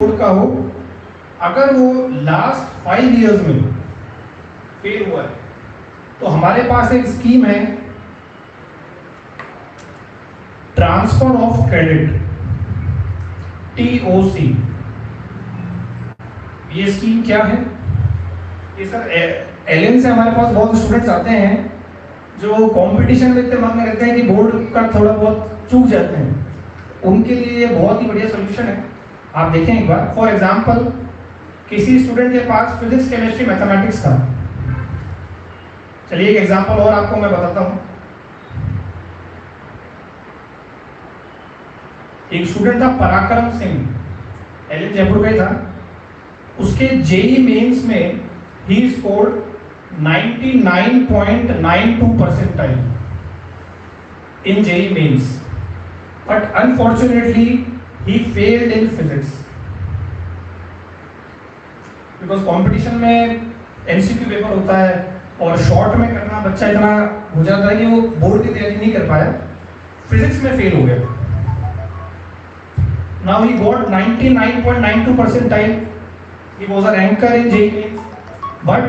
Board का हो, अगर वो लास्ट 5 इयर्स में फेल हुआ है तो हमारे पास एक स्कीम है ट्रांसफर ऑफ क्रेडिट, TOC। ये स्कीम क्या है? ये सर एलियन से हमारे पास बहुत स्टूडेंट्स आते हैं जो कंपटीशन में इतने मांगने रहते हैं कि बोर्ड का थोड़ा बहुत चूक जाते हैं, उनके लिए ये बहुत ही बढ़िया सोल्यूशन है। आप देखें एक बार, फॉर एग्जांपल किसी स्टूडेंट के पास फिजिक्स, केमिस्ट्री, मैथमेटिक्स था। चलिए एक एग्जांपल और आपको मैं बताता हूं। एक स्टूडेंट था पराक्रम सिंह, एलियन जयपुर का ही था। उसके जेई मेंस में he scored 99.92 percentile in JEE mains, but unfortunately he failed in physics because competition में MCQ पेपर होता है और शॉर्ट में करना बच्चा इतना हो जाता है कि वो बोर्ड की तैयारी नहीं कर पाया, फिजिक्स में फेल हो गया। Now he got 99.92 percentile. He was a ranker in JEE mains, but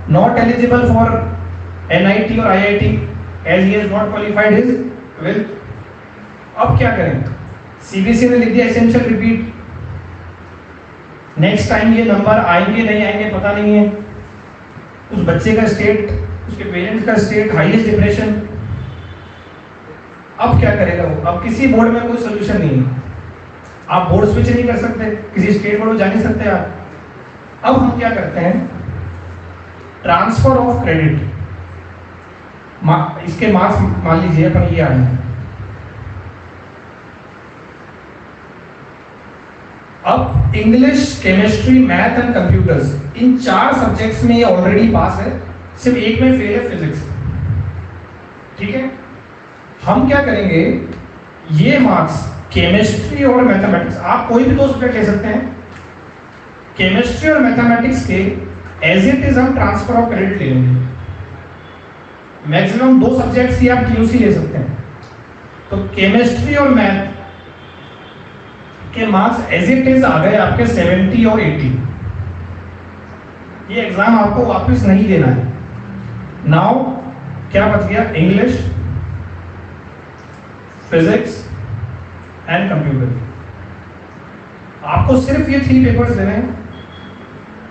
not eligible for NIT or IIT as he has not qualified his wealth. अब क्या करें? CBSE ने लिख दिया एसेंशियल रिपीट। नेक्स्ट टाइम ये number आएंगे नहीं आएंगे पता नहीं है। उस बच्चे का स्टेट, उसके पेरेंट्स का स्टेट, हाईएस्ट डिप्रेशन। अब क्या करेगा वो? अब किसी बोर्ड में कोई सोल्यूशन नहीं है। आप बोर्ड स्विच नहीं कर सकते, किसी स्टेट बोर्ड में जा नहीं सकते आप। अब हम क्या करते हैं? Transfer of credit. इसके मार्क्स मान लीजिए अपन ये आए हैं। अब English, chemistry, math and computers, in 4 subjects में ये ऑलरेडी पास है, सिर्फ एक में फेल है, फिजिक्स। ठीक है, हम क्या करेंगे? ये मार्क्स केमिस्ट्री और मैथमेटिक्स, आप कोई भी 2 सब्जेक्ट ले सकते हैं, केमिस्ट्री और मैथमेटिक्स के एज इट इज हम ट्रांसफर ऑफ क्रेडिट ले लेंगे। मैक्सिमम 2 सब्जेक्ट्स ही आप TOC ले सकते हैं। तो केमिस्ट्री और मैथ के मार्क्स एज इट इज आ गए आपके 70 और 80। ये एग्जाम आपको वापस नहीं देना है। नाउ क्या बच गया? English, physics and computer. आपको सिर्फ ये 3 पेपर्स देने हैं।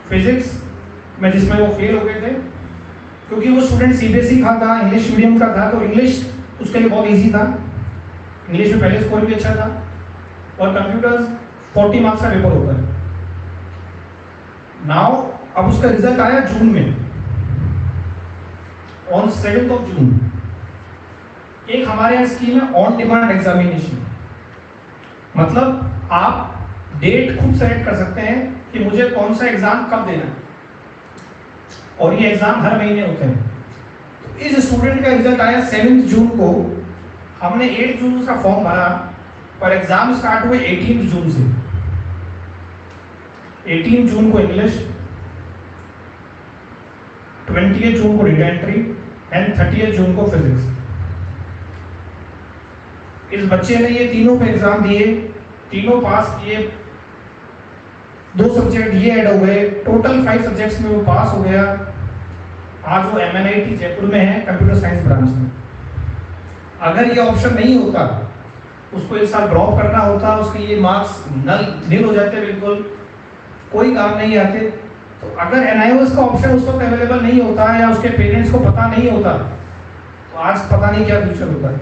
फिजिक्स में जिसमें वो फेल हो गए थे क्योंकि वो स्टूडेंट CBSE का था, इंग्लिश मीडियम का था, तो इंग्लिश उसके लिए बहुत इजी था, इंग्लिश में पहले स्कोर भी अच्छा था। और कंप्यूटर्स 40 मार्क्स का पेपर होता है। नाउ अब उसका रिजल्ट आया जून में, ऑन 7th of June। एक हमारे यहाँ स्कीम है ऑन डिमांड एग्जामिनेशन, मतलब आप डेट खुद सेलेक्ट कर सकते हैं कि मुझे कौन सा एग्जाम कब देना है, और ये एग्जाम हर महीने होते हैं। तो इस स्टूडेंट का रिजल्ट आया 7 जून को। हमने 8 जून उसका फॉर्म भरा, पर एग्जाम स्टार्ट हुए 18 जून से। 18 जून को इंग्लिश, 20 जून को डेटा एंट्री एंड 30 जून को फिजिक्स। इस बच्चे ने ये तीनों पे एग्जाम दिए, तीनों पास किए। 2 सब्जेक्ट ये ऐड हो गए, टोटल 5 सब्जेक्ट्स में वो पास हो गया। आज वो MNIT जयपुर में है, कंप्यूटर साइंस ब्रांच में। अगर ये ऑप्शन नहीं होता, उसको 1 साल ड्रॉप करना होता, उसके ये मार्क्स नील हो जाते, बिल्कुल कोई काम नहीं आते। तो अगर NIOS का ऑप्शन उस वक्त अवेलेबल नहीं होता या उसके पेरेंट्स को पता नहीं होता, तो आज पता नहीं क्या फ्यूचर होता है।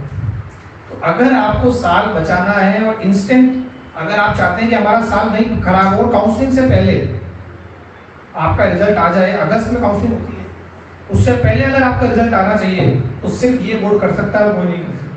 तो अगर आपको साल बचाना है और इंस्टेंट, अगर आप चाहते हैं कि हमारा साल नहीं खराब हो, काउंसलिंग से पहले आपका रिजल्ट आ जाए, अगस्त में काउंसलिंग होती है, उससे पहले अगर आपका रिजल्ट आना चाहिए, तो सिर्फ ये बोर्ड कर सकता है, कोई नहीं कर सकता।